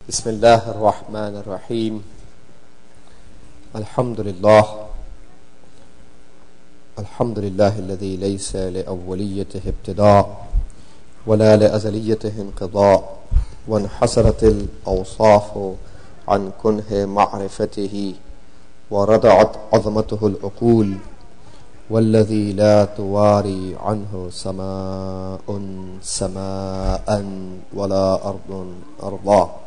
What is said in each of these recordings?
بسم الله الرحمن الرحيم الحمد لله الذي ليس لأوليته ابتداء ولا لأزليته انقضاء وانحسرت الأوصاف عن كنه معرفته وردعت عظمته العقول والذي لا تواري عنه سماء ولا أرض أرضا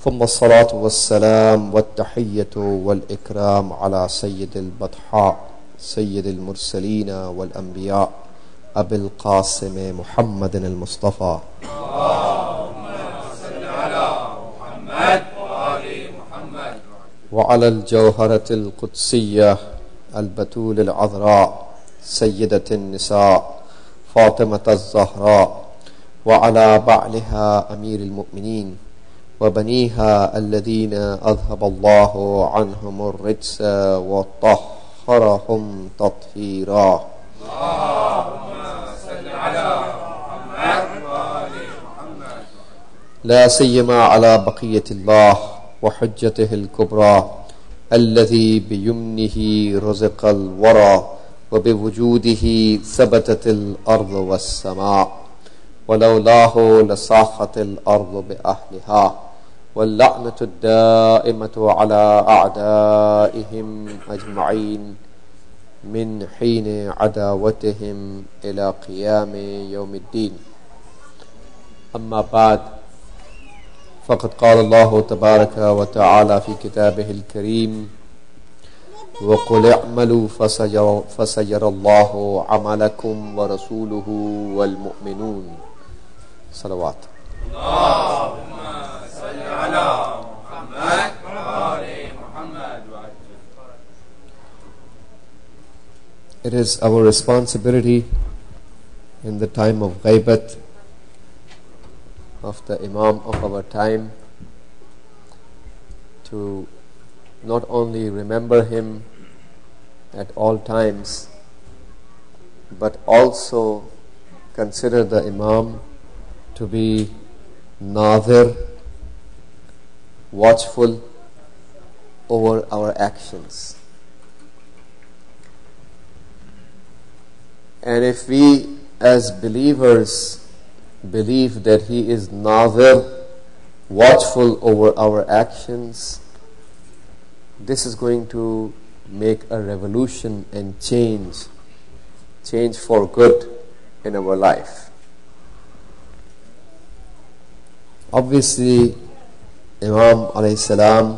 ثم الصلاة والسلام والتحية والإكرام على سيد البطحاء سيد المرسلين والأنبياء أبي القاسم محمد المصطفى اللهم صل على محمد وآل محمد وعلى الجوهرة القدسية البتول العذراء سيدة النساء فاطمة الزهراء وعلى بعلها أمير المؤمنين وبنيها الذين أذهب الله عنهم الرجس وطهرهم تطهيرا اللهم صل على محمد وآل محمد لا سيما على بقية الله وحجته الكبرى الذي بيمنه رزق الورى وبوجوده ثبتت الأرض والسماء ولولاه لصاخت الأرض بأهلها واللعنة الدائمة على أعدائهم أجمعين من حين عداوتهم إلى قيام يوم الدين. أما بعد، فقد قال الله تبارك وتعالى في كتابه الكريم: وقل اعملوا فسيرى الله عملكم ورسوله والمؤمنون. صلوات. اللهم صل على محمد وآل محمد. It is our responsibility in the time of ghaibat of the Imam of our time to not only remember him at all times, but also consider the Imam to be Nazir, watchful over our actions. And if we as believers believe that he is Nazir, watchful over our actions, this is going to make a revolution and change for good in our life. Obviously, Imam alayhi salam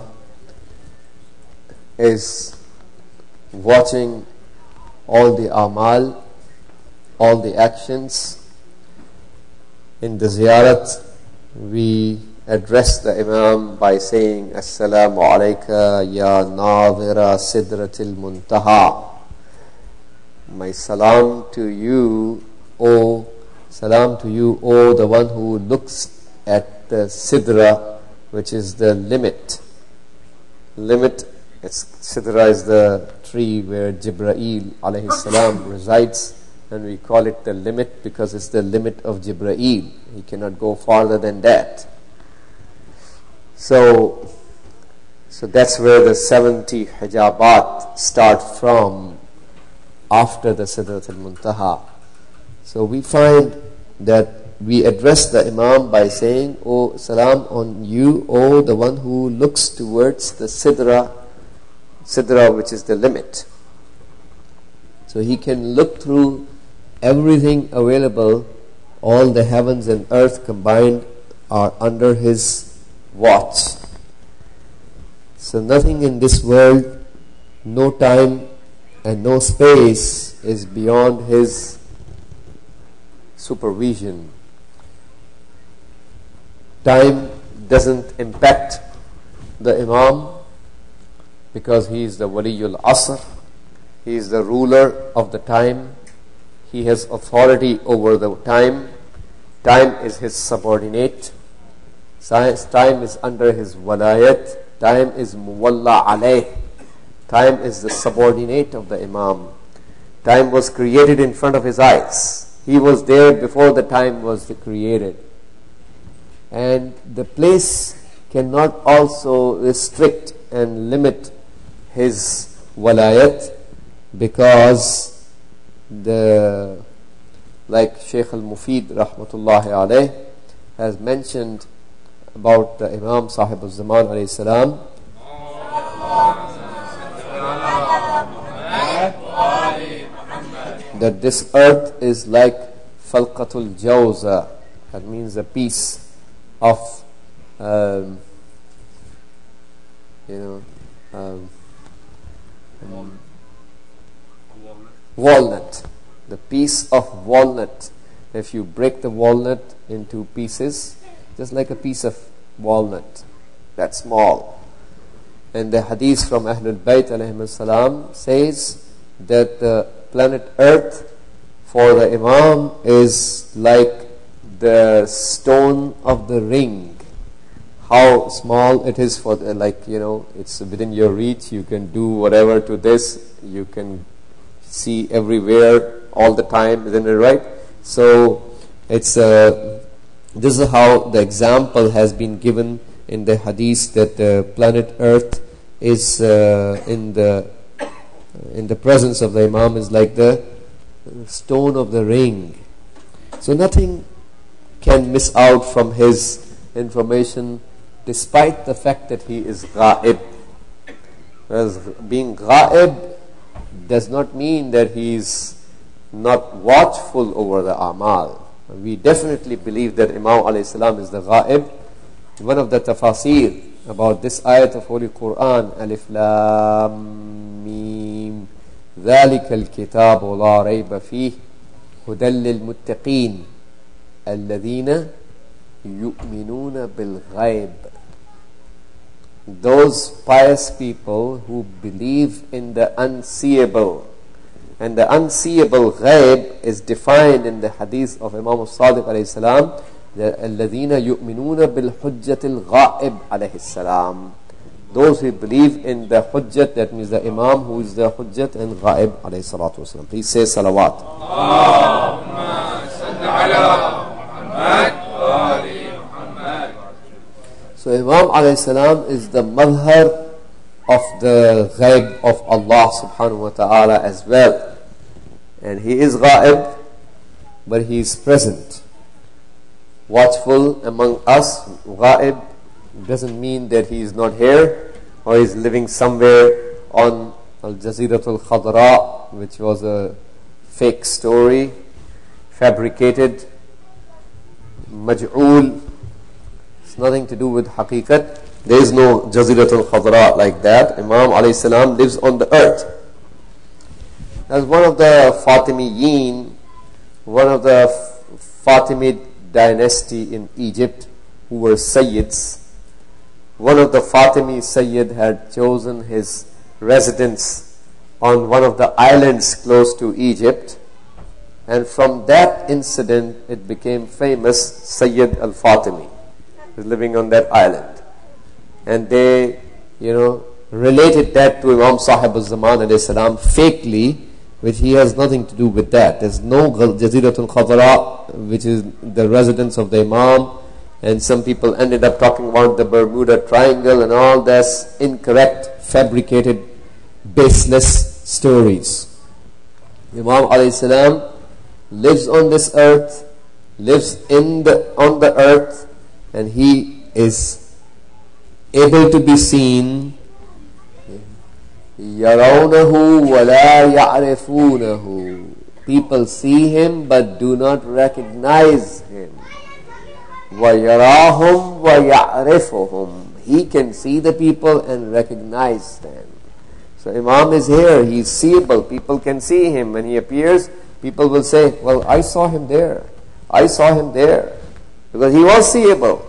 is watching all the amal, all the actions. In the ziyarat, we address the Imam by saying, Assalamu alayka ya nadhira sidratil muntaha. My salam to you, O the one who looks at the sidra, which is the limit. Sidra is the tree where Jibreel alayhi salam resides, and we call it the limit because it's the limit of Jibreel. He cannot go farther than that. So that's where the 70 hijabat start from after the Sidratul Muntaha. So we find that we address the Imam by saying, "O salam on you, O the one who looks towards the Sidra which is the limit." So he can look through everything available. All the heavens and earth combined are under his watch. So nothing in this world, no time and no space is beyond his supervision. Time doesn't impact the Imam because he is the Waliyul Asr. He is the ruler of the time. He has authority over the time. Time is his subordinate. Time is under his walayat. Time is muwalla alayh. Time is the subordinate of the Imam. Time was created in front of his eyes. He was there before the time was created. And the place cannot also restrict and limit his walayat, because like Shaykh al-Mufid rahmatullahi alayh has mentioned about the Imam Sahib al-Zaman alayhi salam, that this earth is like falqatul jawza, that means a piece of walnut, the piece of walnut. If you break the walnut into pieces, just like a piece of walnut, that's small. And the hadith from Ahlul Bayt alayhim salam says that the planet Earth for the Imam is like the stone of the ring. How small it is for it's within your reach. You can do whatever to this. You can see everywhere all the time, isn't it right? So it's this is how the example has been given in the hadith, that the planet Earth is in the presence of the Imam is like the stone of the ring. So nothing can miss out from his information, despite the fact that he is ghaib. Whereas being ghaib does not mean that he is not watchful over the amal. We definitely believe that Imam alayhi salam is the ghaib. One of the tafasir about this ayat of Holy Quran, Alif Lam Mim, ذَلِكَ الْكِتَابُ لَا رَيْبَ فِيهِ هُدًى لِلْمُتَّقِينَ الَّذِينَ يُؤْمِنُونَ بِالْغَيْبِ. Those pious people who believe in the unseeable. And the unseeable ghaib is defined in the hadith of Imam al-Sadiq alayhi salam, الَّذِينَ يُؤْمِنُونَ بِالْحُجَّةِ الْغَائِبِ alayhi salam. Those who believe in the hujjat, that means the Imam who is the hujjat, and ghaib alayhi salatu wasalam. Please say salawat. Allahumma salli ala Muhammad wa ali Muhammad. So Imam alayhi salam is the madhar of the ghaib of Allah subhanahu wa ta'ala as well. And he is ghaib, but he is present, watchful among us. Ghaib doesn't mean that he is not here or he is living somewhere on Al-Jaziratul Khadra, which was a fake story, fabricated, maj'ul. It's nothing to do with haqiqat. There is no Jaziratul Khadra like that. Imam alayhi salam lives on the earth. As one of the Fatimiyin, one of the Fatimid dynasty in Egypt, who were Sayyids, one of the Fatimi Sayyid had chosen his residence on one of the islands close to Egypt, and from that incident it became famous. Sayyid al-Fatimi is living on that island, and they related that to Imam Sahib al-Zaman alayhi salam fakely, which he has nothing to do with that. There's no Jaziratul Khadra, which is the residence of the Imam. And some people ended up talking about the Bermuda Triangle and all. That's incorrect, fabricated, baseless stories. Imam alayhi salam lives on this earth, lives on the earth, and he is able to be seen. يَرَوْنَهُ وَلَا يَعْرِفُونَهُ. People see him but do not recognize him. وَيَرَاهُمْ وَيَعْرِفُهُمْ. He can see the people and recognize them. So Imam is here, he is seeable, people can see him. When he appears, people will say, well, I saw him there, I saw him there, because he was seeable.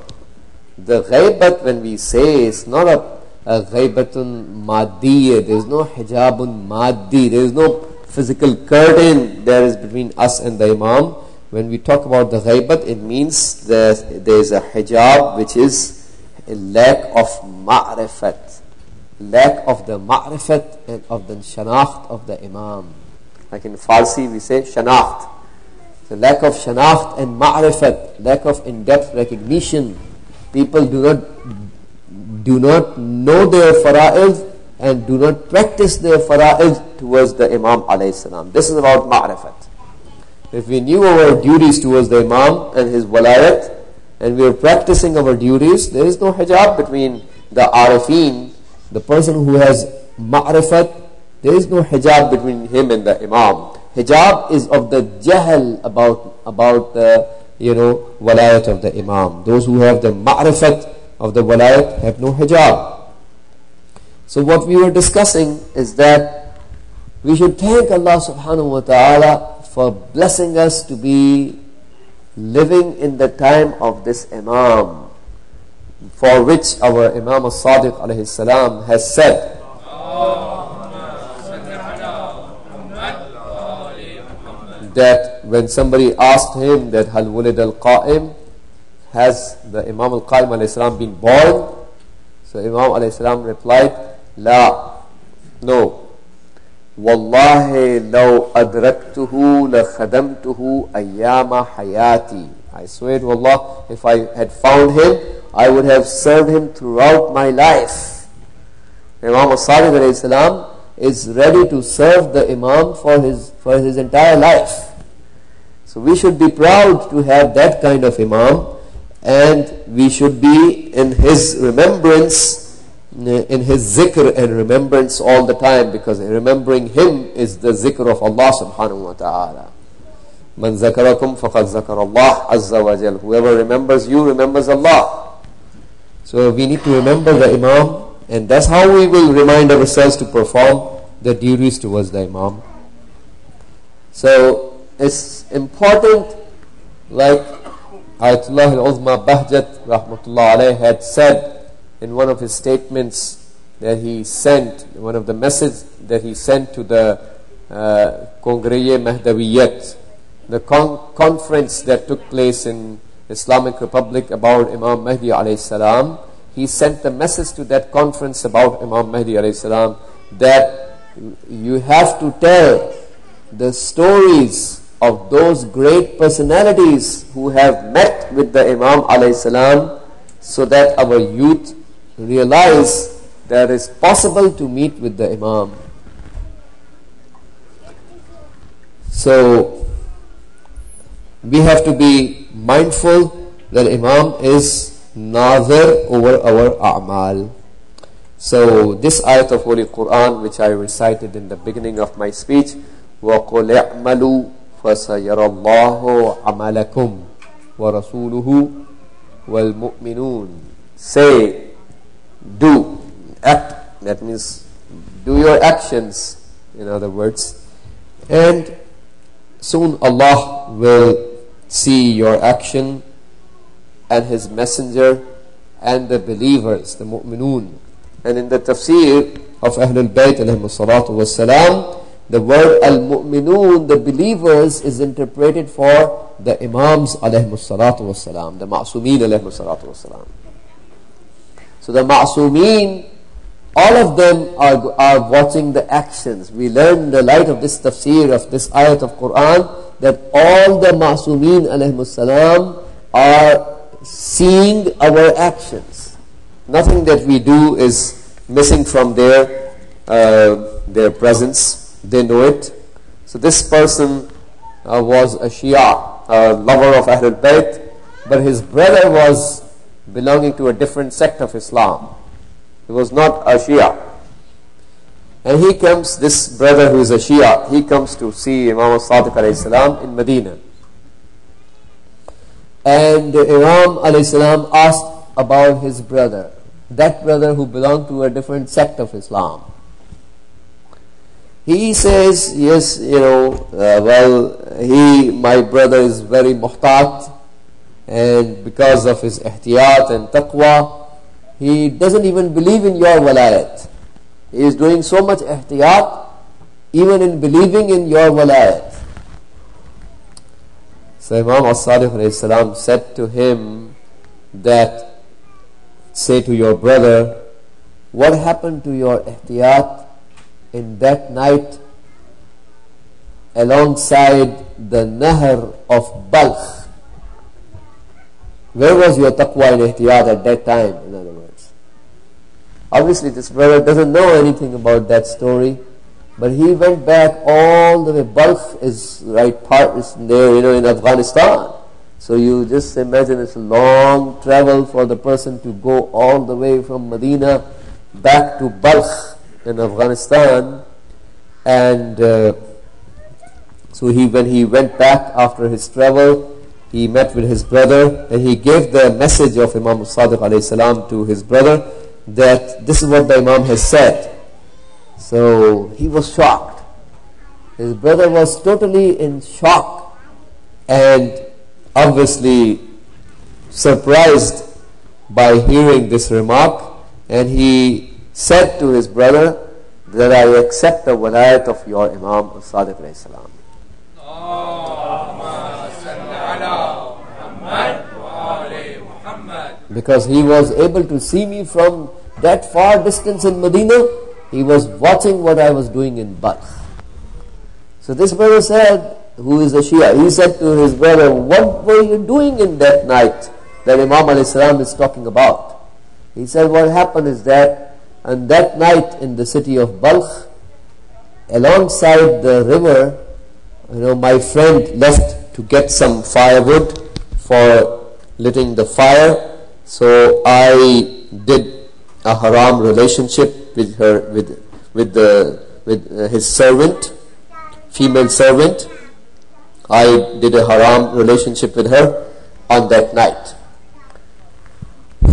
The ghaibat, when we say, it's not a ghaibatun maddiya, there is no hijabun maddi, there is no physical curtain there is between us and the Imam. When we talk about the ghaibat, it means that there is a hijab which is a lack of ma'rifat, lack of the ma'rifat and of the shanakht of the Imam. Like in Farsi we say shanakht. The lack of shanakht and ma'rifat, lack of in-depth recognition. People do not do not know their fara'id and do not practice their fara'id towards the Imam alayhi salam. This is about ma'rifat. If we knew our duties towards the Imam and his walayat, and we are practicing our duties, there is no hijab between the arifin, the person who has ma'rifat. There is no hijab between him and the Imam. Hijab is of the jahl about the walayat of the Imam. Those who have the ma'rifat of the walayat have no hijab. So what we were discussing is that we should thank Allah subhanahu wa ta'ala for blessing us to be living in the time of this Imam, for which our Imam as-Sadiq alayhi salam has said, that when somebody asked him that Hal Wulid al-Qa'im, has the Imam al-Qa'im alayhi salam been born? So Imam alayhi salam replied, La, no. Wallahi law adraktuhu la khadamtuhu ayyama hayati. I swear to Allah, if I had found him, I would have served him throughout my life. Imam as-Sadiq alayhi salam is ready to serve the Imam for his entire life. So we should be proud to have that kind of Imam, and we should be in his remembrance, in his zikr and remembrance all the time, because remembering him is the zikr of Allah subhanahu wa ta'ala. Man zakarakum faqad zakar Allah azza wa jal. Whoever remembers you remembers Allah. So we need to remember the Imam, and that's how we will remind ourselves to perform the duties towards the Imam. So it's important, like Ayatullah al-Uzma Bahjat rahmatullah alayh had said in one of his statements that he sent, one of the messages that he sent to the Congrès Mahdawiyyat, the conference that took place in Islamic Republic about Imam Mahdi alayhi salam. He sent the message to that conference about Imam Mahdi alayhi salam that you have to tell the stories of those great personalities who have met with the Imam alayhi salam, so that our youth realize that it is possible to meet with the Imam. So we have to be mindful that Imam is nazir over our a'mal. So this ayat of Holy Quran, which I recited in the beginning of my speech, وَقُلْ اعْمَلُوا فَسَيَرَ اللَّهُ عَمَلَكُمْ وَرَسُولُهُ وَالْمُؤْمِنُونَ. Say, do, act, that means do your actions, in other words, and soon Allah will see your action, and His Messenger and the believers, the mu'minun. And in the tafsir of Ahlul Bayt alayhimu salatu wassalam, the word al-mu'minun, the believers, is interpreted for the Imams alayhimu salatu wassalam, the ma'sumeen alayhimu salatu wassalam. So the ma'sumeen, all of them are watching the actions. We learn in the light of this tafsir of this ayat of Quran that all the ma'sumeen alayhimu salam are seeing our actions. Nothing that we do is missing from their presence. They know it. So this person was a Shia, a lover of Ahlul Bayt, but his brother was belonging to a different sect of Islam. He was not a Shia. And he comes, this brother who is a Shia, he comes to see Imam as-Sadiq alayhi salam in Medina. And Imam alayhi salam asked about his brother, that brother who belonged to a different sect of Islam. He says, yes, my brother is very muhtat, and because of his ihtiyat and taqwa, he doesn't even believe in your walayat. He is doing so much ihtiyat, even in believing in your walayat. So Imam as-Sadiq alayhi salam said to him that, say to your brother, what happened to your ihtiyat in that night alongside the Nahr of Balkh? Where was your taqwa and ihtiyat at that time, in other words? Obviously this brother doesn't know anything about that story, but he went back all the way. Balkh is is there, in Afghanistan. So you just imagine it's a long travel for the person to go all the way from Medina back to Balkh in Afghanistan. And so when he went back after his travel, he met with his brother and he gave the message of Imam Sadiq alayhi salam to his brother that this is what the Imam has said. So he was shocked. His brother was totally in shock and obviously surprised by hearing this remark, and he said to his brother that I accept the walayat of your Imam Sadiq alayhi salam. Because he was able to see me from that far distance in Medina, he was watching what I was doing in Balkh. So this brother said, who is a Shia, he said to his brother, what were you doing in that night that Imam alayhi salam is talking about? He said, what happened is that on that night in the city of Balkh, alongside the river, my friend left to get some firewood for lighting the fire. So I did a haram relationship with her, with his servant, female servant. I did a haram relationship with her on that night.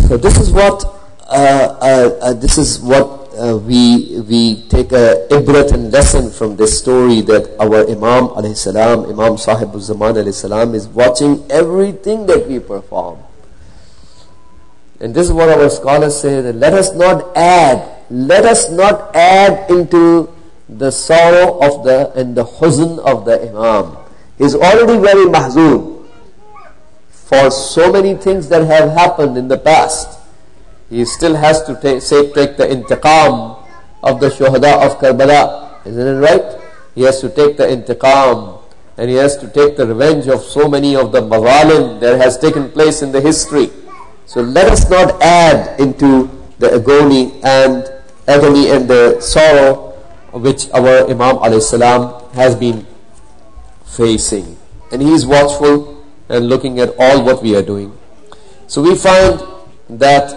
So this is what we take a ibrat and lesson from this story, that our Imam alayhi salam, Imam Sahibul Zaman alayhi salam, is watching everything that we perform. And this is what our scholars say, that let us not add into the sorrow of and the huzn of the Imam. He is already very mahzun for so many things that have happened in the past. He still has to take the intiqam of the shuhada of Karbala. Isn't it right? He has to take the intiqam, and he has to take the revenge of so many of the mazalim that has taken place in the history. So let us not add into the agony and the sorrow which our Imam alayhi salam has been facing. And he is watchful and looking at all what we are doing. So we find that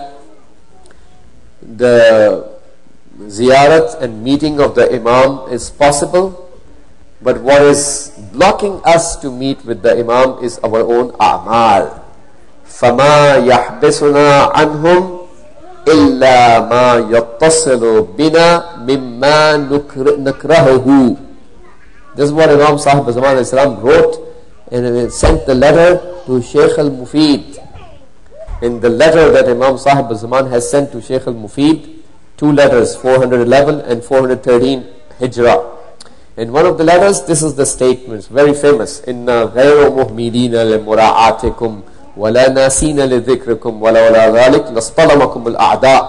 the ziyarat and meeting of the Imam is possible, but what is blocking us to meet with the Imam is our own a'mal. فَمَا يَحْبِسُنَا عَنْهُمْ إِلَّا مَا يَتَّصِلُ بِنَا مِمَّا نُكْرَهُهُ. This is what Imam Sahib Zaman alayhi salam wrote, and sent the letter to Shaykh al-Mufid. In the letter that Imam Sahib Zaman has sent to Shaykh al-Mufid, two letters, 411 and 413 Hijrah. In one of the letters, this is the statement, it's very famous. إِنَّا غَيْرُ مُهْمِدِينَ لِمُرَاعَاتِكُمْ وَلَا نَاسِينَ لِذِكْرِكُمْ وَلَوْلَا ذَلِكَ لَاصْطَلَمَكُمُ الْأَعْدَاءُ.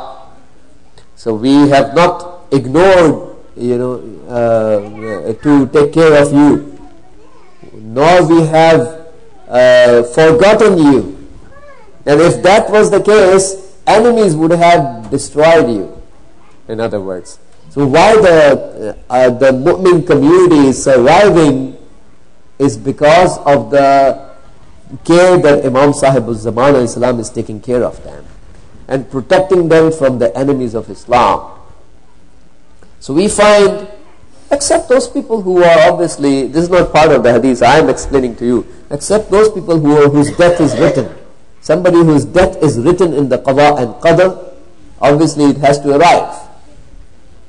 So we have not ignored, to take care of you, nor we have forgotten you. And if that was the case, enemies would have destroyed you, in other words. So why the Mu'min community is surviving is because of the care that Imam Sahibul Zaman alayhi salam is taking care of them and protecting them from the enemies of Islam. So we find, except those people who are obviously, this is not part of the hadith, I am explaining to you, except those people whose death is written. Somebody whose death is written in the qada and qadr, obviously it has to arrive.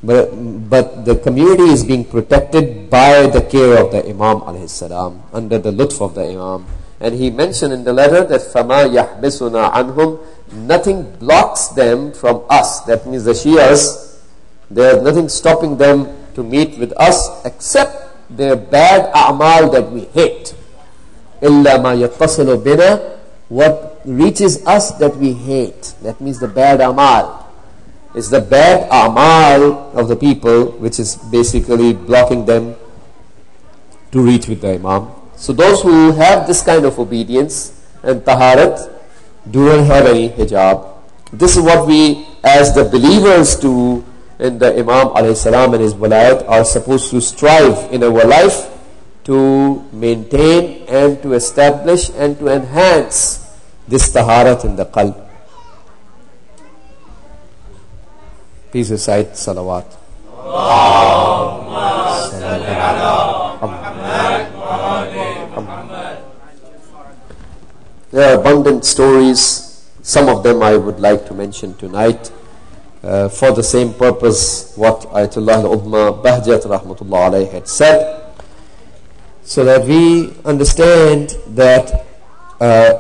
But the community is being protected by the care of the Imam alayhi salam, under the lutf of the Imam. And he mentioned in the letter that فَمَا يَحْبِسُنَا عَنْهُمْ, nothing blocks them from us. That means the Shias, there is nothing stopping them to meet with us except their bad a'mal that we hate. إِلَّا مَا يَتَّصِلُ بِنَا, what reaches us that we hate. That means the bad a'mal. It's the bad a'mal of the people which is basically blocking them to reach with the Imam. So those who have this kind of obedience and taharat do not have any hijab. This is what we as the believers too in the Imam alayhi salam and his walayat are supposed to strive in our life to maintain and to establish and to enhance this taharat in the qalb. Please recite salawat. There are abundant stories. Some of them I would like to mention tonight for the same purpose what Ayatollah al-Udma Bahjat rahmatullah alayhi had said, so that we understand that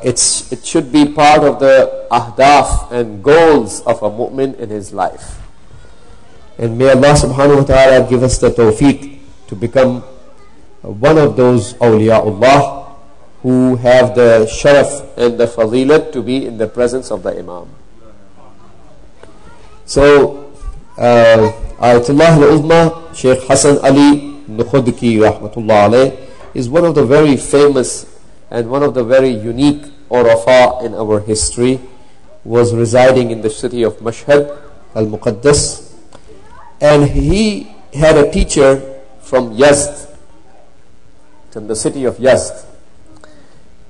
it should be part of the ahdaf and goals of a mu'min in his life. And may Allah subhanahu wa ta'ala give us the tawfiq to become one of those awliyaullah who have the sharaf and the fadilat to be in the presence of the Imam. So, Ayatollah al-Uzma, Sheikh Hassan Ali Nukhudki rahmatullah alayh, is one of the very famous and one of the very unique urafa in our history. Was residing in the city of Mashhad al-Muqaddas, and he had a teacher from Yazd, from the city of Yazd.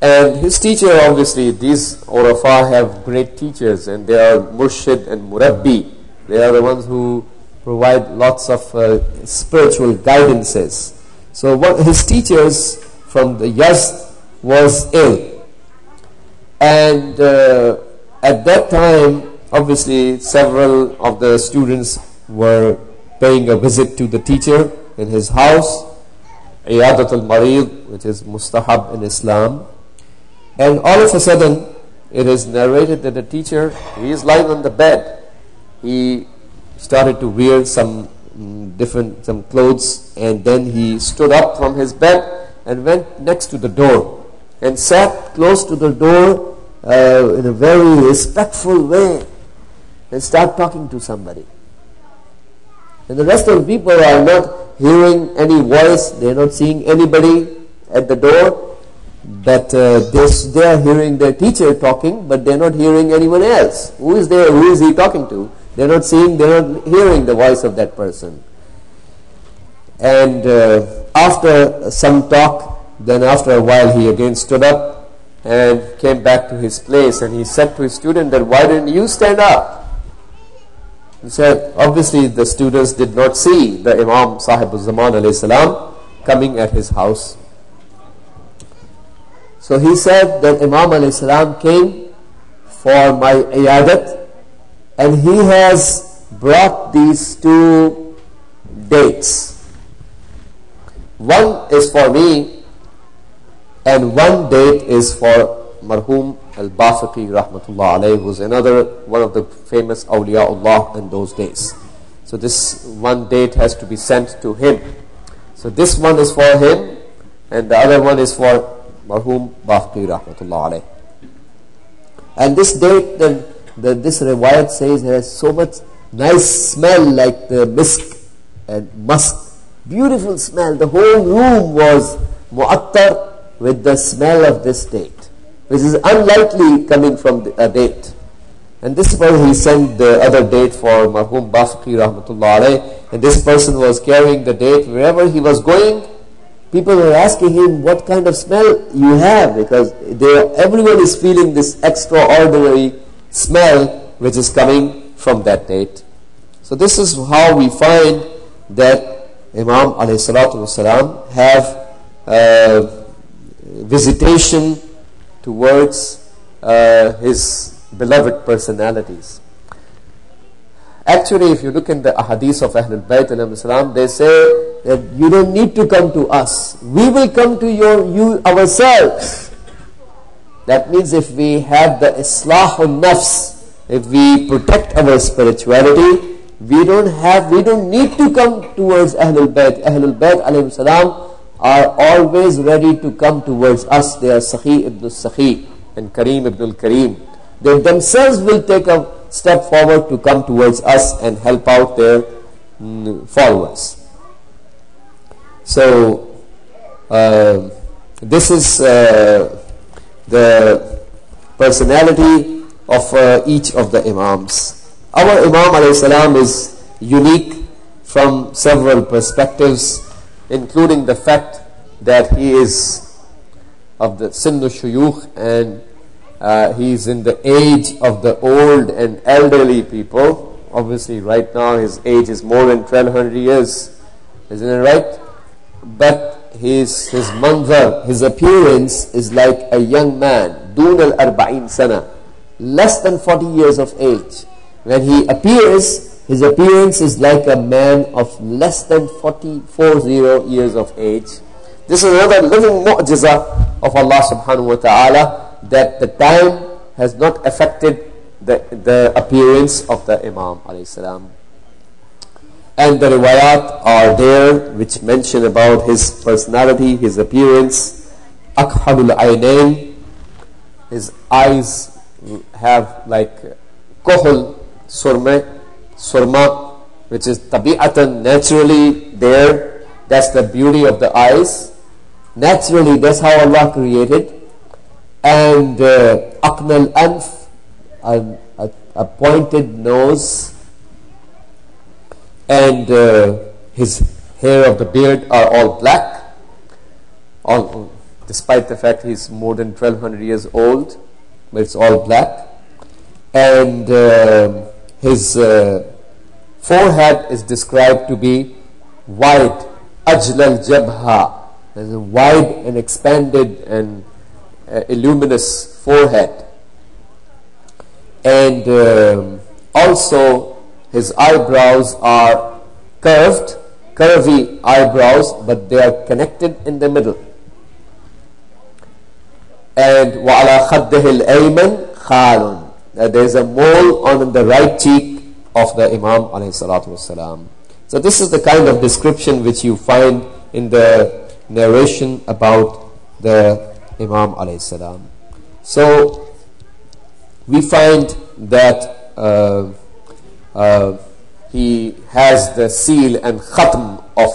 And his teacher, obviously, these urafa have great teachers, and they are murshid and murabbi. They are the ones who provide lots of spiritual guidances. So his teachers from the Yazd was ill, and at that time, obviously, several of the students were paying a visit to the teacher in his house, Iyadat al-Marid, which is mustahab in Islam. And all of a sudden, it is narrated that the teacher, he is lying on the bed. He started to wear some clothes, and then he stood up from his bed and went next to the door and sat close to the door in a very respectful way and start talking to somebody. And the rest of the people are not hearing any voice, they are not seeing anybody at the door, but they are hearing their teacher talking, but they are not hearing anyone else. Who is there? Who is he talking to? They are not seeing, they are not hearing the voice of that person. And after some talk, then after a while he again stood up and came back to his place, and he said to his student that, why didn't you stand up? He said, obviously the students did not see the Imam Sahib al-Zaman alayhi salam coming at his house. So he said that Imam alayhi salam came for my iyadat, and he has brought these two dates. One is for me, and one date is for Marhum al-Bafiqi rahmatullah alayhi, who was another one of the famous awliyaullah in those days. So this one date has to be sent to him. So this one is for him, and the other one is for Marhum Bafiqi rahmatullah alayhi. And this date, then this riwayat says, has so much nice smell, like the misk and musk. Beautiful smell. The whole room was mu'attar with the smell of this date, which is unlikely coming from a date. And this is why he sent the other date for Marhum Bafiqi rahmatullah alayh. And this person was carrying the date wherever he was going. People were asking him, what kind of smell you have? Because everyone is feeling this extraordinary smell which is coming from that date. So this is how we find that Imam alayhi salatu wasalam have visitation towards his beloved personalities. Actually, if you look in the ahadith of Ahlul Bayt alayhi salam, they say that you don't need to come to us. We will come to you ourselves. That means if we have the islahun nafs, if we protect our spirituality, we don't need to come towards Ahlul Bayt. Ahlul Bayt alayhi salam are always ready to come towards us. They are Sakhi ibn al-Sakhi and Kareem ibn al-Kareem. They themselves will take a step forward to come towards us and help out their followers. So this is the personality of each of the Imams. our Imam alayhi salam is unique from several perspectives, including the fact that he is of the Sinnu Shuyukh, and he is in the age of the old and elderly people. Obviously right now his age is more than 1200 years, isn't it right? But his manzar, his appearance is like a young man, dun al-arba'in sana, less than 40 years of age. When he appears, his appearance is like a man of less than 40 years of age. This is another living mu'jiza of Allah subhanahu wa ta'ala, that the time has not affected the appearance of the Imam alayhi salam. And the riwayat are there which mention about his personality, his appearance. Akhadul aynain, his eyes have like kohul, surma, which is tabi'atan, naturally there. That's the beauty of the eyes. Naturally, that's how Allah created. And aqnal anf, a pointed nose, and his hair of the beard are all black, despite the fact he's more than 1200 years old, but it's all black. And his forehead is described to be wide, ajlal jabha, as a wide and expanded and illuminous forehead. And also his eyebrows are curvy eyebrows, but they are connected in the middle. And وَعَلَى خَدِّهِ الْأَيْمَنِ خَالٌ, there is a mole on the right cheek of the Imam alayhi salatu wasalam. So this is the kind of description which you find in the narration about the Imam alayhi salam. So we find that he has the seal and khatm of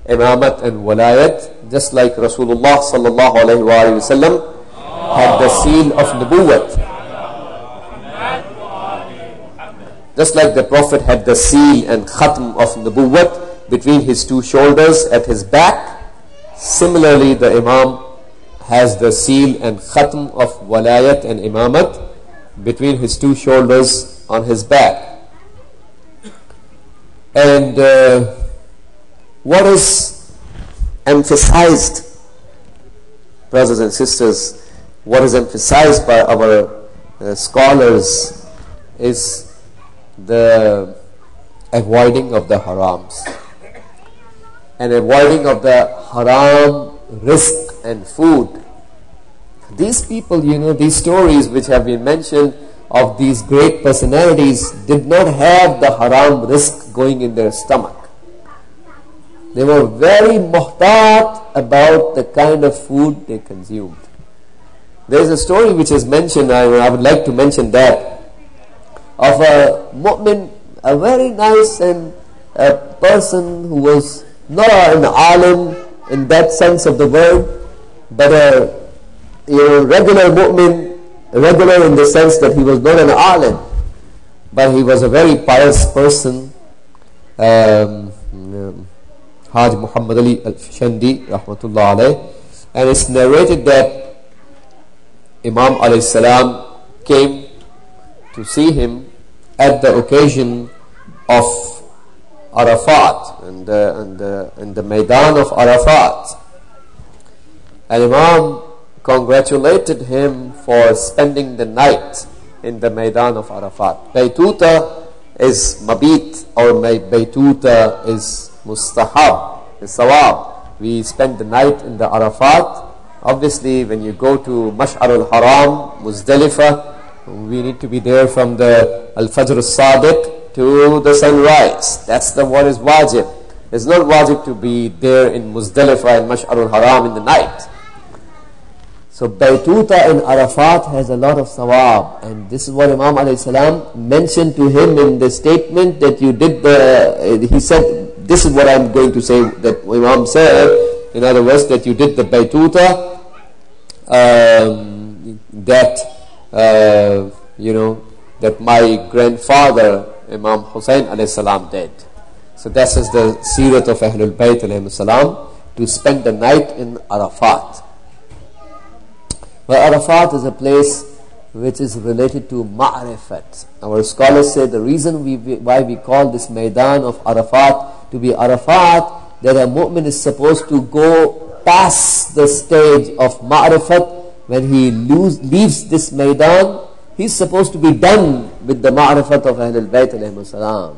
imamat and walayat, just like Rasulullah sallallahu alayhi wa sallam had the seal of nubuwwat. Just like the Prophet had the seal and khatm of nubuwwat between his two shoulders at his back, similarly the Imam has the seal and khatm of walayat and imamat between his two shoulders on his back. And what is emphasized, brothers and sisters, what is emphasized by our scholars is the avoiding of the harams and avoiding of the haram risk and food. These people, these stories which have been mentioned of these great personalities did not have the haram risk going in their stomach. They were very muhtat about the kind of food they consumed. There is a story which is mentioned, I would like to mention that, of a mu'min, a very nice and a person who was not an alim in that sense of the word, but a regular mu'min, regular in the sense that he was not an alim, but he was a very pious person. Haj Muhammad Ali al-Shandi rahmatullah alayh, and it's narrated that Imam alayhi salam came to see him at the occasion of Arafat, in the Maidan of Arafat. And Imam congratulated him for spending the night in the Maidan of Arafat. Baytuta is mabit, or Baytuta is mustahab, is sawab. We spend the night in the Arafat. Obviously, when you go to Mash'ar al-Haram, Muzdalifah, we need to be there from the Al-Fajr al-Sadiq to the sunrise. That's what is wajib. It's not wajib to be there in Muzdalifah and Mash'ar al-Haram in the night. So Baytuta in Arafat has a lot of sawab, and this is what Imam alayhi salam mentioned to him in the statement that you did he said, this is what I'm going to say, that Imam said, in other words, that you did the Baytuta, that my grandfather Imam Hussain alayhi salam did. So that is the seerat of Ahlul Bayt alayhi salam, to spend the night in Arafat. Well, Arafat is a place which is related to Ma'rifat. Our scholars say the reason why we call this Maidan of Arafat to be Arafat, that a mu'min is supposed to go past the stage of Ma'rifat. When he leaves this Maidan, he's supposed to be done with the Ma'rifat of Ahlul Bayt alayhi salam.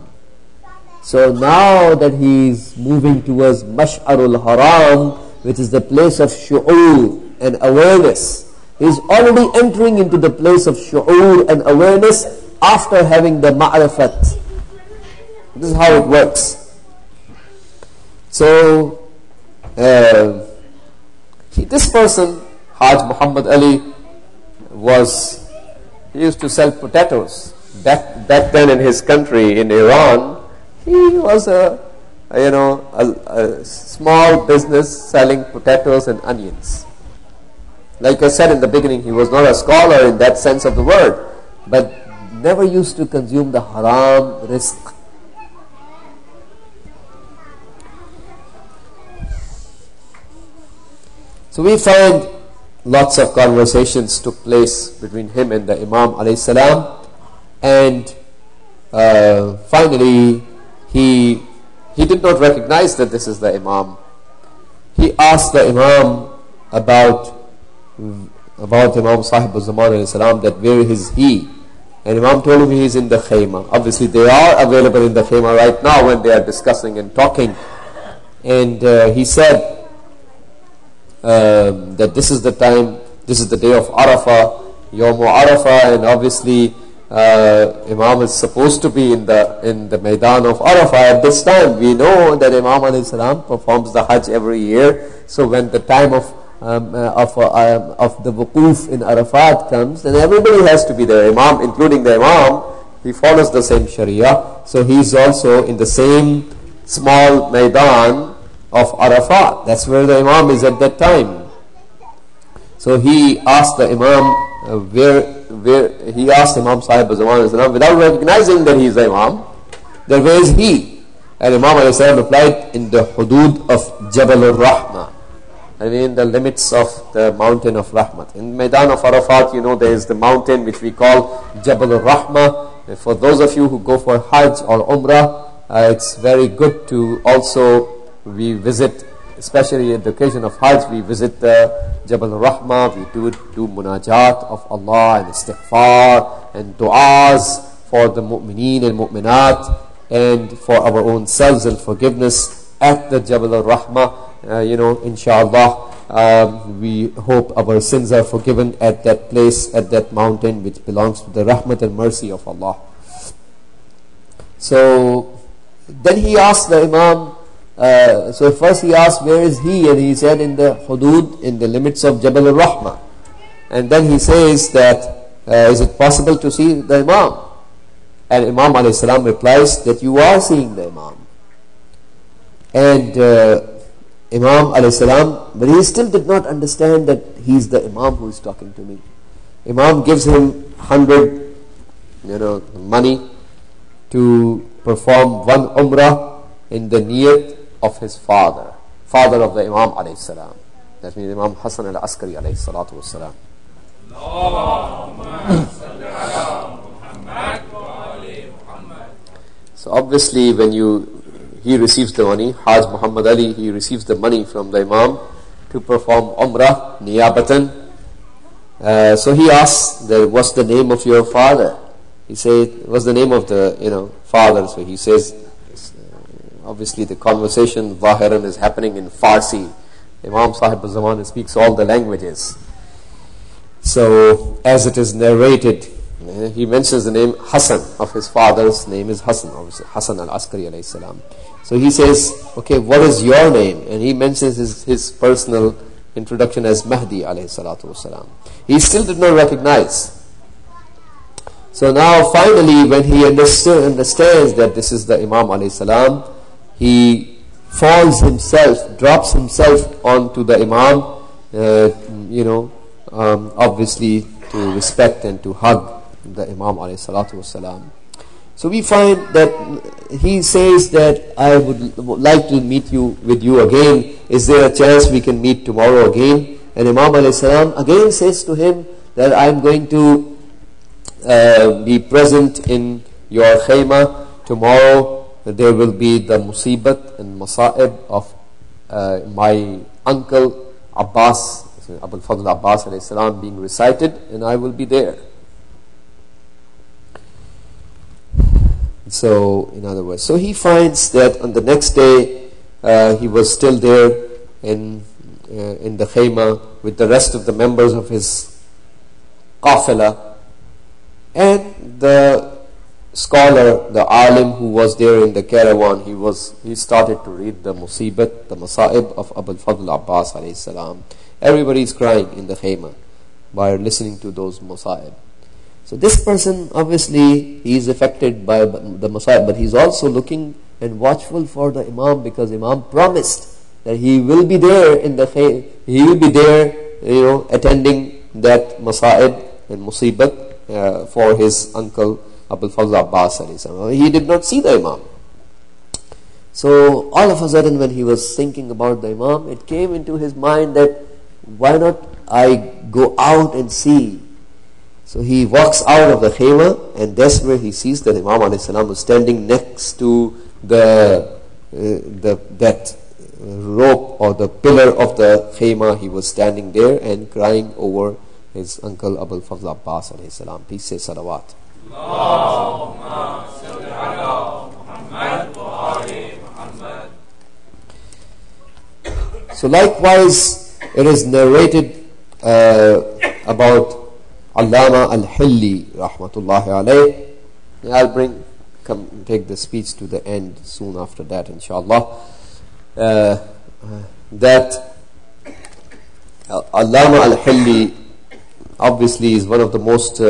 So now that he is moving towards Mash'arul Haram, which is the place of shu'ur and awareness, he is already entering into the place of shu'ur and awareness after having the Ma'rifat. This is how it works. So this person, Haj Muhammad Ali, he used to sell potatoes. Back then in his country, in Iran, he was a small business selling potatoes and onions. Like I said in the beginning, he was not a scholar in that sense of the word, but never used to consume the haram rizq. So we find lots of conversations took place between him and the Imam alayhi salam, and finally he did not recognize that this is the Imam. He asked the Imam about Imam Sahib al-Zaman alayhi salam, that where is he? And Imam told him he is in the khayma. Obviously they are available in the khayma right now when they are discussing and talking. And he said that this is the time, this is the day of Arafah, Yawm Arafah, and obviously Imam is supposed to be in the Maidan of Arafah at this time. We know that Imam alayhi salam performs the Hajj every year. So when the time of the Wuquf in Arafat comes, then everybody has to be there. Imam, including the Imam, he follows the same Sharia. So he is also in the same small Maidan of Arafat. That's where the Imam is at that time. So he asked the Imam he asked Imam Sahib al-Zaman without recognizing that he is the Imam, that where is he? And Imam alayhi replied, in the hudud of Jabal al-Rahmah, I mean the limits of the mountain of Rahmat. In Maidan of Arafat, there is the mountain which we call Jabal al-Rahmah. For those of you who go for Hajj or Umrah, it's very good to also we visit, especially at the occasion of Hajj, we visit the Jabal al-Rahmah, we do munajat of Allah and istighfar and du'as for the mu'mineen and mu'minat, and for our own selves and forgiveness at the Jabal al-Rahmah. Inshallah, we hope our sins are forgiven at that place, at that mountain which belongs to the rahmat and mercy of Allah. So then he asked the Imam, so first he asked where is he, and he said in the hudud, in the limits of Jabal al-Rahmah. And then he says that is it possible to see the Imam? And Imam alayhi salam replies that you are seeing the Imam. And Imam alayhi salam, but he still did not understand that he is the Imam who is talking to me. Imam gives him 100 money to perform one umrah in the niyat of his father of the Imam alayhi salam. That means Imam Hassan al-Askari alayhi salatu wassalam. So obviously when he receives the money, Haj Muhammad Ali, he receives the money from the Imam to perform Umrah, Niyabatan. So he asks, what's the name of your father? He says, what's the name of the father? So he says, obviously the conversation Zahiran is happening in Farsi. Imam Sahib al-Zaman speaks all the languages. So as it is narrated, he mentions the name Hassan of his father's name is Hassan, obviously Hassan al-Askari alayhi salam. So he says, okay, what is your name? And he mentions his personal introduction as Mahdi alayhi salatu wasalam. He still did not recognize. So now finally when he understands that this is the Imam alayhi salam, he falls himself, drops himself onto the Imam, obviously to respect and to hug the Imam alayhi salatu wasalam. So we find that he says that I would like to meet with you again. Is there a chance we can meet tomorrow again? And Imam alayhi salam again says to him that I am going to be present in your khayma tomorrow. There will be the musibat and masa'ib of my uncle Abbas, Abul Fadl Abbas alayhi salam, being recited, and I will be there. So, in other words, so he finds that on the next day he was still there in the khayma with the rest of the members of his qafila, and the scholar, the alim who was there in the caravan, he started to read the musibat, the masa'ib of Abul Fadl Abbas alayhi salam. Everybody is crying in the khayma by listening to those masa'ib. So this person, obviously, he is affected by the masa'ib, but he is also looking and watchful for the Imam, because Imam promised that he will be there in the he will be there, attending that masa'ib and musibat for his uncle Abul Fadl Abbas alayhi salam. He did not see the Imam. So all of a sudden, when he was thinking about the Imam, it came into his mind that why not I go out and see. So he walks out of the khayma, and that's where he sees that Imam alayhi salam was standing next to that rope or the pillar of the khayma. He was standing there and crying over his uncle Abul Fadl Abbas alayhi salam. Please say salawat. Allahumma salli ala Muhammad wa ali Muhammad. So likewise, it is narrated about Allama al-Hilli rahmatullahi alayh. I'll take the speech to the end soon after that, inshallah. That Allama al-Hilli obviously is one of the most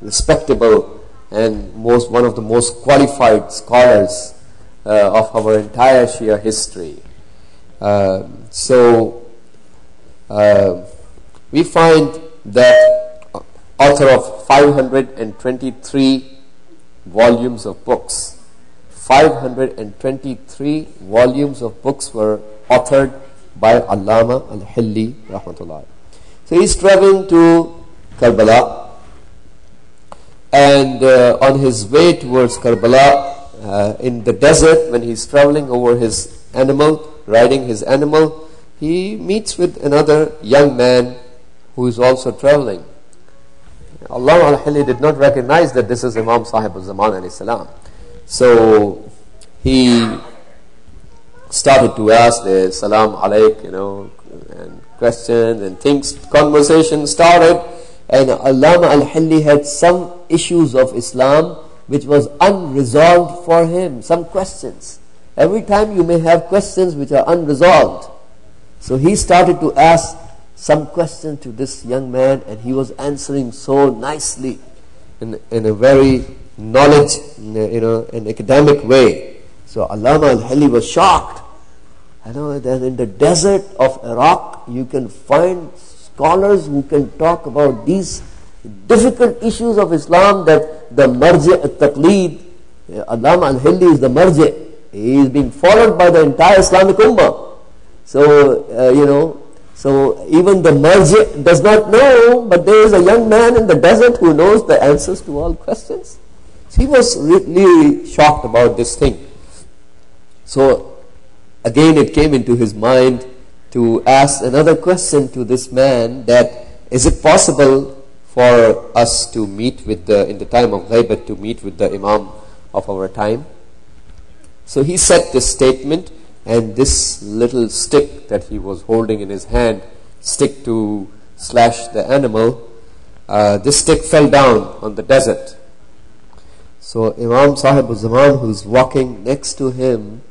respectable and one of the most qualified scholars of our entire Shia history. So we find that author of 523 volumes of books. 523 volumes of books were authored by Allama al-Hilli rahmatullah. So he's traveling to Karbala, and on his way towards Karbala, in the desert, when he's traveling over his animal, riding his animal, he meets with another young man who is also traveling. Allama al-Hilli did not recognize that this is Imam Sahib al-Zaman alayhi salam. So he started to ask the salam alaik, and questions and things. Conversation started, and Allama al-Hilli had some issues of Islam which was unresolved for him, some questions. Every time you may have questions which are unresolved. So he started to ask some question to this young man, and he was answering so nicely in a very knowledge, an academic way. So Allama al-Hilli was shocked. I know that in the desert of Iraq you can find scholars who can talk about these difficult issues of Islam, that the marji' al-taqleed, Allama al-Hilli is the marji'. He is being followed by the entire Islamic Ummah. So, so even the marji' does not know, but there is a young man in the desert who knows the answers to all questions. So he was really shocked about this thing. So again it came into his mind to ask another question to this man, that is it possible for us to meet with in the time of Ghaibat, to meet with the Imam of our time? So he said this statement, and this little stick that he was holding in his hand, stick to slash the animal, this stick fell down on the desert. So Imam Sahib al-Zaman, who's walking next to him,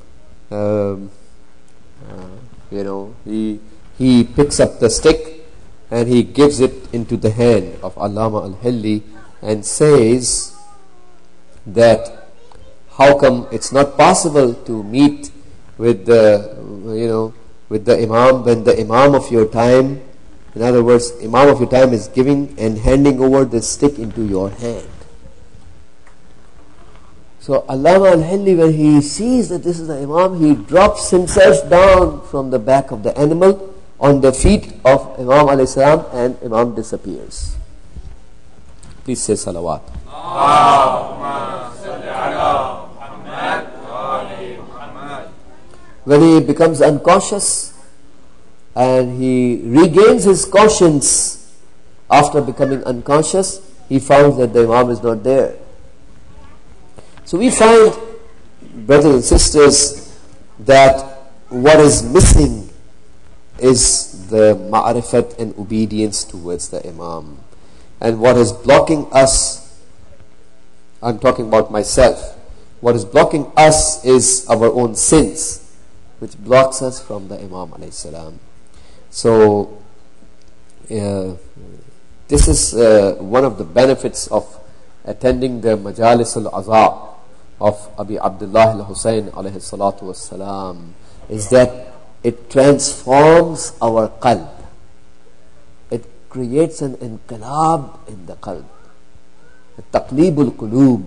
he picks up the stick and he gives it into the hand of Allama al-Hilli and says that how come it's not possible to meet with the Imam when the Imam of your time, in other words, Imam of your time is giving and handing over the stick into your hand. So Allama al-Hilli, when he sees that this is the Imam, he drops himself down from the back of the animal on the feet of Imam alayhi salam, and Imam disappears. Please say salawat. When he becomes unconscious and he regains his conscience after becoming unconscious, he finds that the Imam is not there. So we find, brothers and sisters, that what is missing is the ma'rifat and obedience towards the Imam. And what is blocking us, I'm talking about myself, what is blocking us is our own sins, which blocks us from the Imam alayhi salam. So this is one of the benefits of attending the Majalis al-Aza of Abi Abdullah al-Husayn alayhi salatu wassalam, is that it transforms our qalb. It creates an inqilab in the qalb. Taqleeb al-quloob,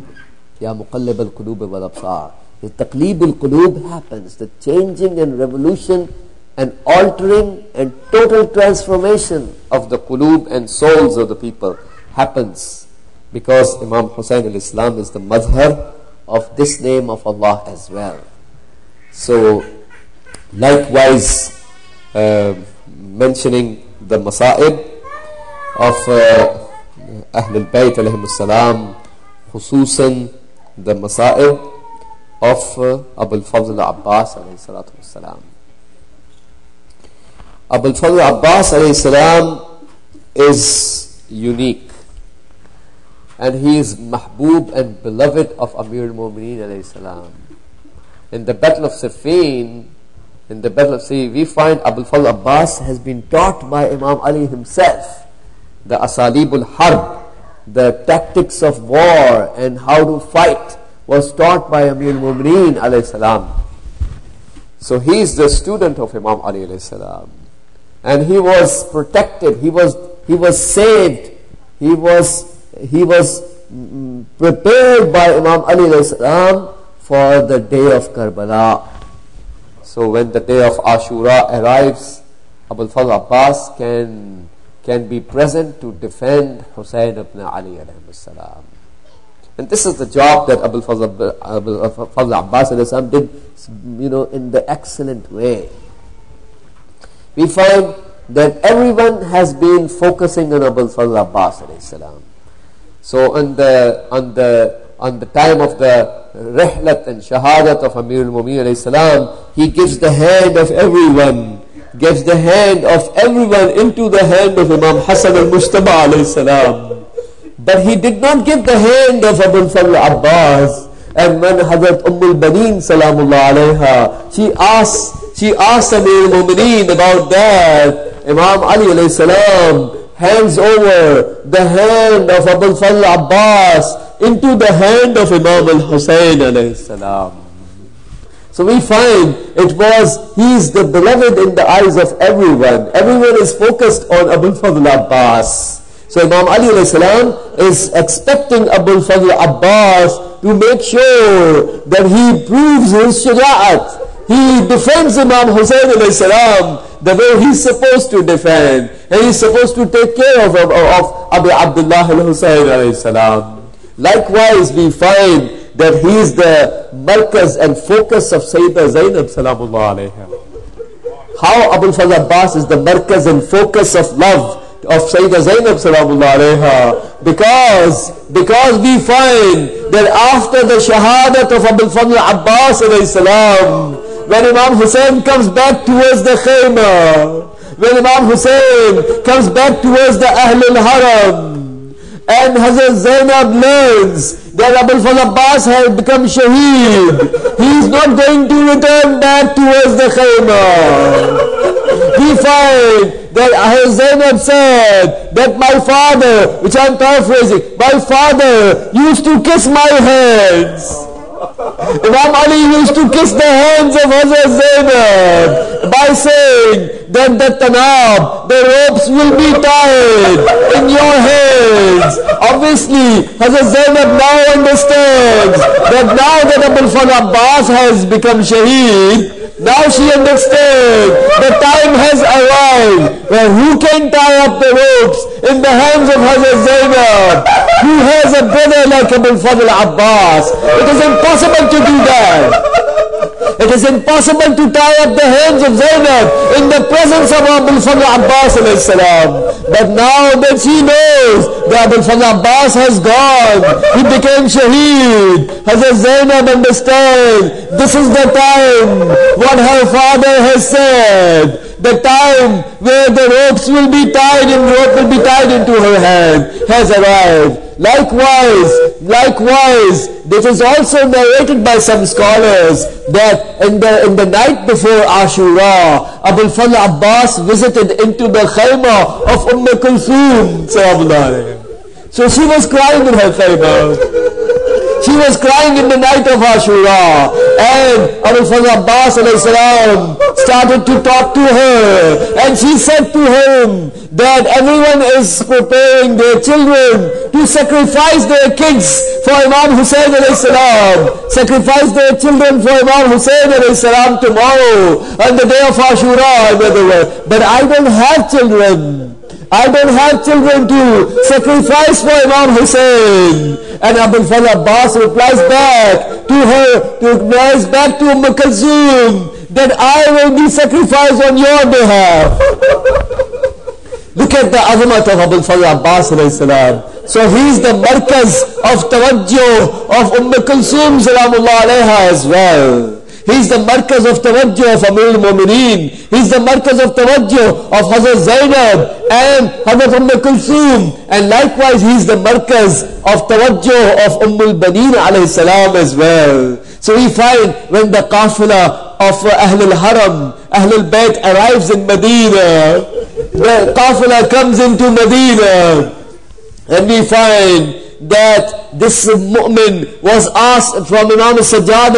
ya muqallib al-quloob wal-absar. The taqleeb al-quloob happens, the changing and revolution and altering and total transformation of the quloob and souls of the people happens because Imam Hussain al-Islam is the mazhar of this name of Allah as well. So likewise, mentioning the masa'ib of Ahlul Bayt alayhim as-salam, khususan the masa'ib of Abul Fazl Abbas alayhi salatu was-salam. Abul Fazl Abbas alayhi salam is unique, and he is mahbub and beloved of Amir al-Mu'mineen alayhi salam. In the Battle of Siffin, we find Abul Fazl Abbas has been taught by Imam Ali himself the asalib al-harb, the tactics of war and how to fight, was taught by Amir al-Mu'mineen alayhi salam. So he is the student of Imam Ali alayhi salam, and he was protected, he was saved, he was prepared by Imam Ali alayhi salam for the day of Karbala. So when the day of Ashura arrives, Abul Fazl Abbas can be present to defend Hussain ibn Ali alayhi salam. And this is the job that Abul Fazl Abbas alayhi salam did, in the excellent way. We find that everyone has been focusing on Abul Fazl Abbas alayhi salam. So on the time of the Rihlat and Shahadat of Amir al-Mu'mineen alayhi salam, he gives the hand of everyone, into the hand of Imam Hassan al-Mujtaba alayhi salam. But he did not give the hand of Abul Fazl Abbas. And when Hazrat Baneen salamullah alayha, she asked Amir al-Mu'mineen about that, Imam Ali alayhi salam hands over the hand of Abul Fazl Abbas into the hand of Imam al-Hussain alayhi salam. So we find he is the beloved in the eyes of everyone. Everyone is focused on Abul Fazl Abbas. So Imam Ali alayhi salam is expecting Abul Fazl Abbas to make sure that he proves his shaja'at. He defends Imam Hussain alayhi salam the way he's supposed to defend. And he's supposed to take care of Abu Abdullah al-Hussain alayhi salam. Likewise, we find that he is the markaz and focus of Sayyidah Zainab salamullah alayha. How Abul Fazl Abbas is the markaz and focus of love of Sayyidah Zainab salamullah alayha, because we find that after the shahadat of Abul Fadl Abbas alayhi salam, when Imam Hussain comes back towards the khayma, when Imam Hussain comes back towards the Ahlul Haram, and Hazrat Zainab learns that Abul Fadl Abbas has become shaheed, he is not going to return back towards the khayma. We find that Zainab said that my father, which I am paraphrasing, my father used to kiss my hands. Imam Ali used to kiss the hands of Hazrat Zainab by saying that the tanab, the ropes will be tied in your hands. Obviously, Hazrat Zainab now understands that now that Abul Fadl Abbas has become shaheed, now she understands the time has arrived where who can tie up the ropes in the hands of Hazrat Zainab, who has a brother like Abul Fadl Abbas. It is impossible to do that. It is impossible to tie up the hands of Zainab in the presence of Abul Fadl Abbas alayhi salam. But now that she knows that Abul Fadl Abbas has gone, he became shaheed, Hazrat Zainab understands this is the time what her father has said. The time where the ropes will be tied and rope will be tied into her hand has arrived. Likewise, this is also narrated by some scholars that in the night before Ashura, Abul Fadl Abbas visited into the khayma of Kulthum. So she was crying in her khayma. She was crying in the night of Ashura, and Abul Fadl Abbas started to talk to her, and she said to him that everyone is preparing their children to sacrifice their kids for Imam Hussein sacrifice their children for Imam Hussein tomorrow on the day of Ashura, in other words. But I don't have children. I don't have children to sacrifice for Imam Hussein. And Abul Fadl Abbas replies back to Kulthum that I will be sacrificed on your behalf. Look at the azamat of Abul Fadl Abbas alayhi salam. So he is the markaz of tawajjuh of Kulthum salamullah alayha as well. He is the markaz of tawajjuh of Amir al-Mu'mineen. He is the markaz of tawajjuh of Hazrat Zainab and Hazrat Kulthum. And likewise he is the markaz of tawajjuh of al-Baneen alayhi salam as well. So we find when the qafila of Ahlul Haram, Ahlul Bayt arrives in Medina, the qafila comes into Medina, and we find that this mu'min was asked from Imam Sajjad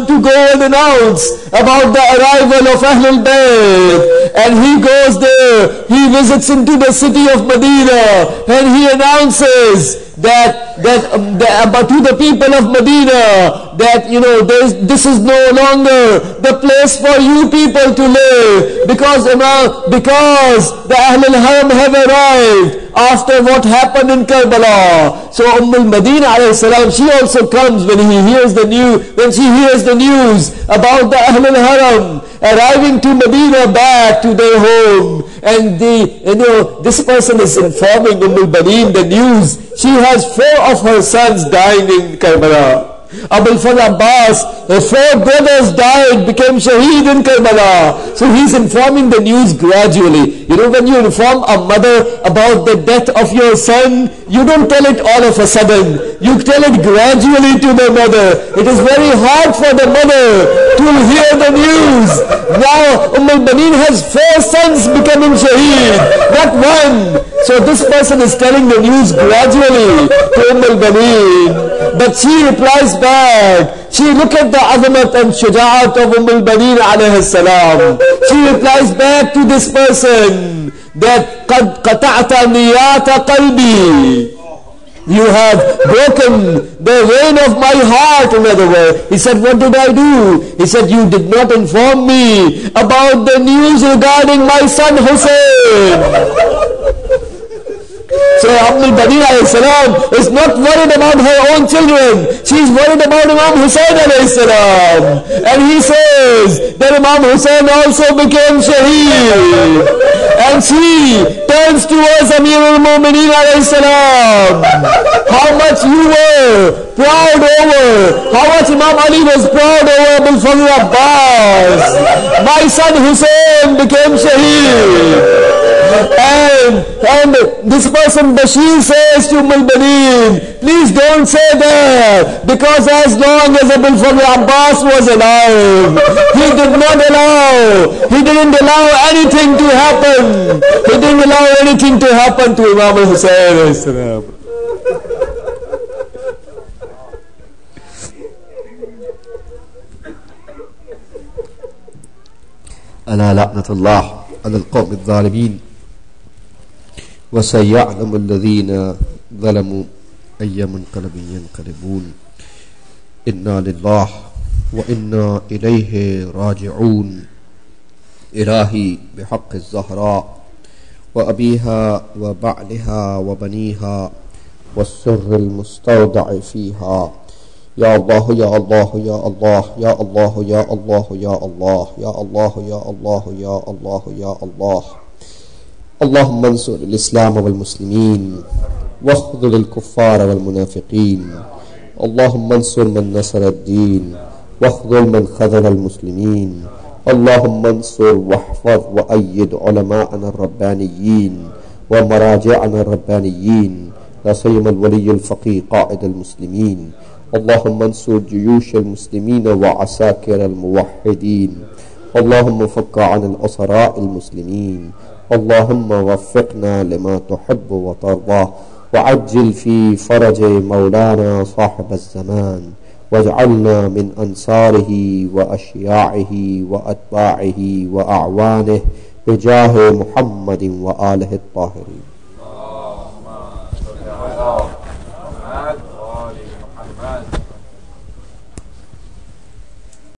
to go and announce about the arrival of Ahlul Bayt, and he goes there, he visits into the city of Medina, and he announces that to the people of Medina that this is no longer the place for you people to live, because the Ahlul Haram have arrived after what happened in Karbala. So Al-Madina alayhi salam, she also comes when she hears the news about the Ahlul Haram arriving to Medina back to their home, and this person is informing Al-Baneen the news. She has 4 of her sons dying in Karbala. Abul Fadl Abbas, 4 brothers died, became shaheed in Karbala. So he's informing the news gradually. When you inform a mother about the death of your son, you don't tell it all of a sudden. You tell it gradually to the mother. It is very hard for the mother to hear the news. Now Al-Baneen has 4 sons becoming shaheed, not one. So this person is telling the news gradually to Al-Baneen. But she replies back. She look at the azamat and shuja'at of Al-Baneen alayhi salam. She replies back to this person that قَدْ قَطَعْتَ نِيَّاتَ قَلْبِي. You have broken the vein of my heart, in other words. He said, what did I do? He said, you did not inform me about the news regarding my son Hussein. So Al-Baneen alayhi salam is not worried about her own children. She is worried about Imam Hussein alayhi salam. And he says that Imam Hussein also became shaheed. And she turns towards Amir al-Mu'mineen alayhi salam. How much you were proud over, how much Imam Ali was proud over Abul Fadl Abbas. My son Hussein became shaheed. And this person Bashir says to Al-Baneen, please don't say that, because as long as Abul Fadl Abbas was alive, he didn't allow anything to happen. He didn't allow anything to happen to Imam al-Hussein. Ala la'natullah. على القوم الظالمين وسيعلم الذين ظلموا أي منقلب ينقلبون إنا لله وإنا إليه راجعون إلهي بحق الزهراء وأبيها وبعلها وبنيها والسر المستودع فيها يا الله يا الله يا الله يا الله يا الله يا الله يا الله يا الله يا الله يا الله. اللهم انصر الإسلام والمسلمين واخذل الكفار والمنافقين. اللهم انصر من نصر الدين واخذل من خذل المسلمين. اللهم انصر واحفظ وأيد علماءنا الربانيين ومراجعنا الربانيين لا سيما الولي الفقيه قائد المسلمين. اللهم انصر جيوش المسلمين وعساكر الموحدين. اللهم فك عن الأسراء المسلمين. اللهم وفقنا لما تحب وترضى وعجل في فرج مولانا صاحب الزمان واجعلنا من أنصاره وأشياعه وأتباعه وأعوانه بجاه محمد وآله الطاهرين. اللهم صل على محمد وآل محمد.